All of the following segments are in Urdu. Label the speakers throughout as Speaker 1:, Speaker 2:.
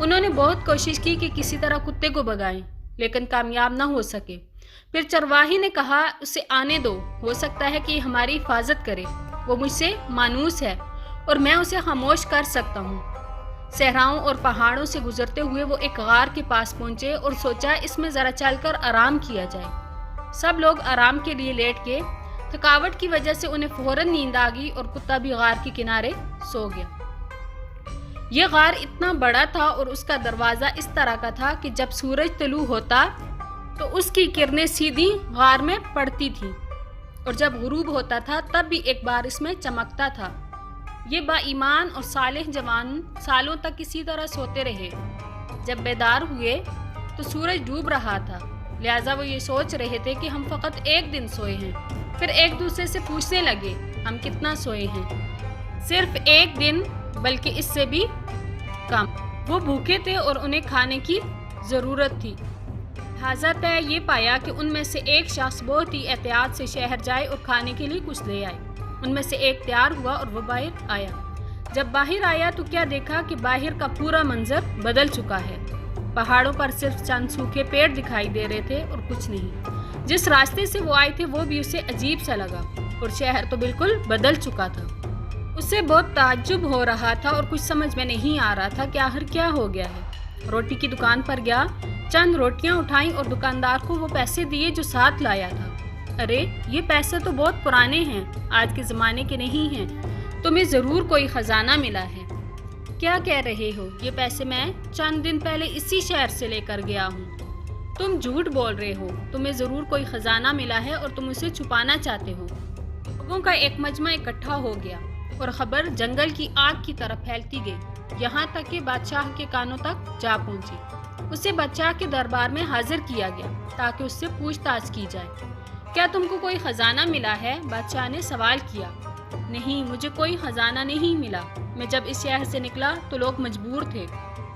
Speaker 1: انہوں نے بہت کوشش کی کہ کسی طرح کتے کو بھگائیں، لیکن کامیاب نہ ہو سکے۔ پھر چرواہی نے کہا اسے آنے دو، ہو سکتا ہے کہ یہ ہماری حفاظت کرے، وہ مجھ سے مانوس ہے اور میں اسے خاموش کر سکتا ہوں۔ صحراؤں اور پہاڑوں سے گزرتے ہوئے وہ ایک غار کے پاس پہنچے اور سوچا اس میں ذرا چل کر آرام کیا جائے۔ سب لوگ آرام کے لیے لیٹ گئے۔ تھکاوٹ کی وجہ سے انہیں فوراً نیند آ گئی اور کتا بھی غار کے کنارے سو گیا۔ یہ غار اتنا بڑا تھا اور اس کا دروازہ اس طرح کا تھا کہ جب سورج طلوع ہوتا تو اس کی کرنیں سیدھی غار میں پڑتی تھیں، اور جب غروب ہوتا تھا تب بھی ایک بار اس میں چمکتا تھا۔ یہ با ایمان اور صالح جوان سالوں تک اسی طرح سوتے رہے۔ جب بیدار ہوئے تو سورج ڈوب رہا تھا، لہٰذا وہ یہ سوچ رہے تھے کہ ہم فقط ایک دن سوئے ہیں۔ پھر ایک دوسرے سے پوچھنے لگے ہم کتنا سوئے ہیں؟ صرف ایک دن، بلکہ اس سے بھی کم۔ وہ بھوکے تھے اور انہیں کھانے کی ضرورت تھی، لہٰذا طے یہ پایا کہ ان میں سے ایک شخص بہت ہی احتیاط سے شہر جائے اور کھانے کے لیے کچھ لے آئے۔ ان میں سے ایک تیار ہوا اور وہ باہر آیا۔ جب باہر آیا تو کیا دیکھا کہ باہر کا پورا منظر بدل چکا ہے۔ پہاڑوں پر صرف چند سوکھے پیڑ دکھائی دے رہے تھے اور کچھ نہیں۔ جس راستے سے وہ آئے تھے وہ بھی اسے عجیب سا لگا، اور شہر تو بالکل بدل چکا تھا۔ اسے بہت تعجب ہو رہا تھا اور کچھ سمجھ میں نہیں آ رہا تھا کہ آخر کیا ہو گیا ہے۔ روٹی کی دکان پر گیا، چند روٹیاں اٹھائیں اور دکاندار کو وہ پیسے دیے جو ساتھ لایا تھا۔ ارے یہ پیسے تو بہت پرانے ہیں، آج کے زمانے کے نہیں ہیں، تمہیں ضرور کوئی خزانہ ملا ہے۔ کیا کہہ رہے ہو؟ یہ پیسے میں چند دن پہلے اسی شہر سے لے کر گیا ہوں۔ تم جھوٹ بول رہے ہو، تمہیں ضرور کوئی خزانہ ملا ہے اور تم اسے چھپانا چاہتے ہو۔ لوگوں کا ایک مجمع اکٹھا ہو گیا اور خبر جنگل کی آگ کی طرف پھیلتی گئی، یہاں تک کہ بادشاہ کے کانوں تک جا پہنچی۔ اسے بادشاہ کے دربار میں حاضر کیا گیا تاکہ اس سے پوچھ تاچھ کی جائے۔ کیا تم کو کوئی خزانہ ملا ہے؟ بادشاہ نے سوال کیا۔ نہیں، مجھے کوئی خزانہ نہیں ملا۔ میں جب اس شہر سے نکلا تو لوگ مجبور تھے،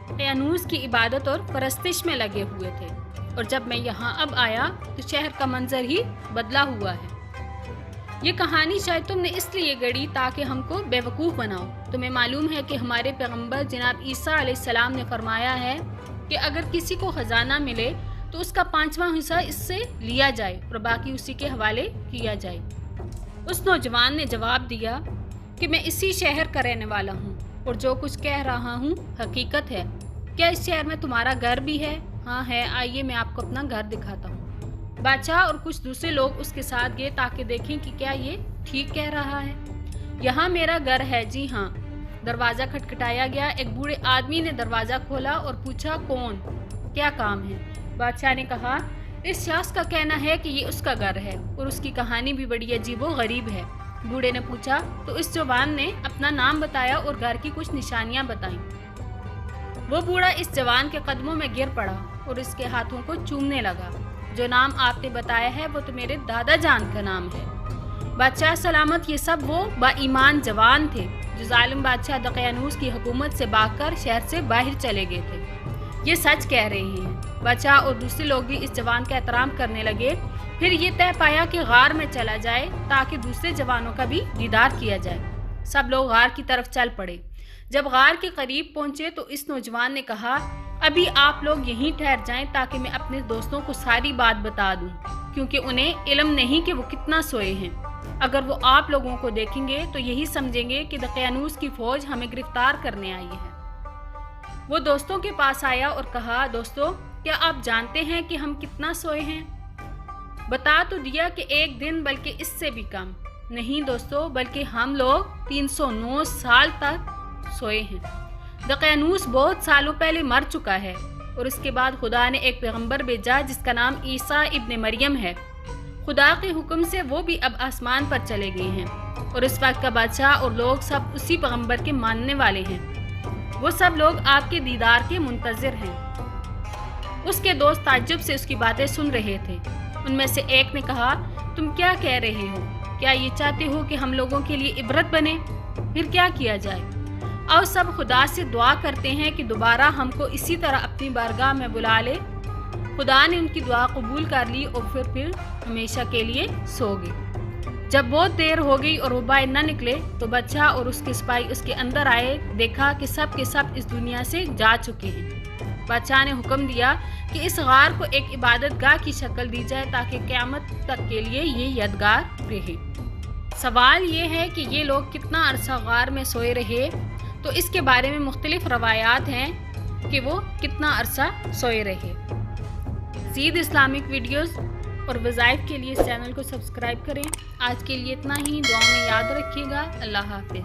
Speaker 1: دقیانوس کی عبادت اور پرستش میں لگے ہوئے تھے، اور جب میں یہاں اب آیا تو شہر کا منظر ہی بدلا ہوا ہے۔ یہ کہانی شاید تم نے اس لیے گڑھی تاکہ ہم کو بیوقوف بناؤ۔ تمہیں معلوم ہے کہ ہمارے پیغمبر جناب عیسیٰ علیہ السلام نے فرمایا ہے کہ اگر کسی کو خزانہ ملے تو اس کا 5واں حصہ اس سے لیا جائے اور باقی اسی کے حوالے کیا جائے۔ اس نوجوان نے جواب دیا کہ میں اسی شہر کا رہنے والا ہوں اور جو کچھ کہہ رہا ہوں حقیقت ہے۔ کیا اس شہر میں تمہارا گھر بھی ہے؟ ہاں ہے، آئیے میں آپ کو اپنا گھر دکھاتا ہوں۔ بادشاہ اور کچھ دوسرے لوگ اس کے ساتھ گئے تاکہ دیکھیں کہ کیا یہ ٹھیک کہہ رہا ہے۔ یہاں میرا گھر ہے، جی ہاں۔ دروازہ کھٹکھٹایا گیا۔ ایک بوڑھے آدمی نے دروازہ کھولا اور پوچھا کون؟ کیا کام ہے؟ بادشاہ نے کہا اس شخص کا کہنا ہے کہ یہ اس کا گھر ہے اور اس کی کہانی بھی بڑی عجیب و غریب ہے۔ بوڑھے نے پوچھا تو اس جوان نے اپنا نام بتایا اور گھر کی کچھ نشانیاں بتائیں۔ وہ بوڑھا اس جوان کے قدموں میں گر پڑا اور اس کے ہاتھوں کو چومنے لگا۔ جو نام آپ نے بتایا ہے وہ تو میرے دادا جان کا نام ہے۔ بادشاہ سلامت، یہ سب وہ با ایمان جوان تھے جو ظالم بادشاہ دقیانوس کی حکومت سے بھاگ کر شہر سے باہر چلے گئے تھے۔ یہ سچ کہہ رہے ہیں۔ بادشاہ اور دوسرے لوگ بھی اس جوان کا احترام کرنے لگے۔ پھر یہ طے پایا کہ غار میں چلا جائے تاکہ دوسرے جوانوں کا بھی دیدار کیا جائے۔ سب لوگ غار کی طرف چل پڑے۔ جب غار کے قریب پہنچے تو اس نوجوان نے کہا ابھی آپ لوگ یہیں ٹھہر جائیں تاکہ میں اپنے دوستوں کو ساری بات بتا دوں، کیونکہ انہیں علم نہیں کہ وہ کتنا سوئے ہیں۔ اگر وہ آپ لوگوں کو دیکھیں گے تو یہی سمجھیں گے کہ دقیانوس کی فوج ہمیں گرفتار کرنے آئی ہے۔ وہ دوستوں کے پاس آیا اور کہا دوستو، کیا آپ جانتے ہیں کہ ہم کتنا سوئے ہیں؟ بتا تو دیا کہ ایک دن، بلکہ اس سے بھی کم۔ نہیں دوستو، بلکہ ہم لوگ 309 سال تک سوئے ہیں۔ دقیانوس بہت سالوں پہلے مر چکا ہے اور اس کے بعد خدا نے ایک پیغمبر بھیجا جس کا نام عیسیٰ ابن مریم ہے۔ خدا کے حکم سے وہ بھی اب آسمان پر چلے گئے ہیں اور اس وقت کا بادشاہ اور لوگ سب اسی پیغمبر کے ماننے والے ہیں۔ وہ سب لوگ آپ کے دیدار کے منتظر ہیں۔ اس کے دوست تعجب سے اس کی باتیں سن رہے تھے۔ ان میں سے ایک نے کہا تم کیا کہہ رہے ہو؟ کیا یہ چاہتے ہو کہ ہم لوگوں کے لیے عبرت بنے؟ پھر کیا کیا جائے؟ اور سب خدا سے دعا کرتے ہیں کہ دوبارہ ہم کو اسی طرح اپنی بارگاہ میں بلا لے۔ خدا نے ان کی دعا قبول کر لی اور پھر ہمیشہ کے لیے سو گئے۔ جب بہت دیر ہو گئی اور وہ باہر نہ نکلے تو بادشاہ اور اس کے سپاہی اس کے اندر آئے، دیکھا کہ سب کے سب اس دنیا سے جا چکے ہیں۔ بادشاہ نے حکم دیا کہ اس غار کو ایک عبادت گاہ کی شکل دی جائے تاکہ قیامت تک کے لیے یہ یادگار رہے۔ سوال یہ ہے کہ یہ لوگ کتنا عرصہ غار میں سوئے رہے، تو اس کے بارے میں مختلف روایات ہیں کہ وہ کتنا عرصہ سوئے رہے۔ مزید اسلامک ویڈیوز اور وظائف کے لیے اس چینل کو سبسکرائب کریں۔ آج کے لیے اتنا ہی، دعا میں یاد رکھیے گا۔ اللہ حافظ۔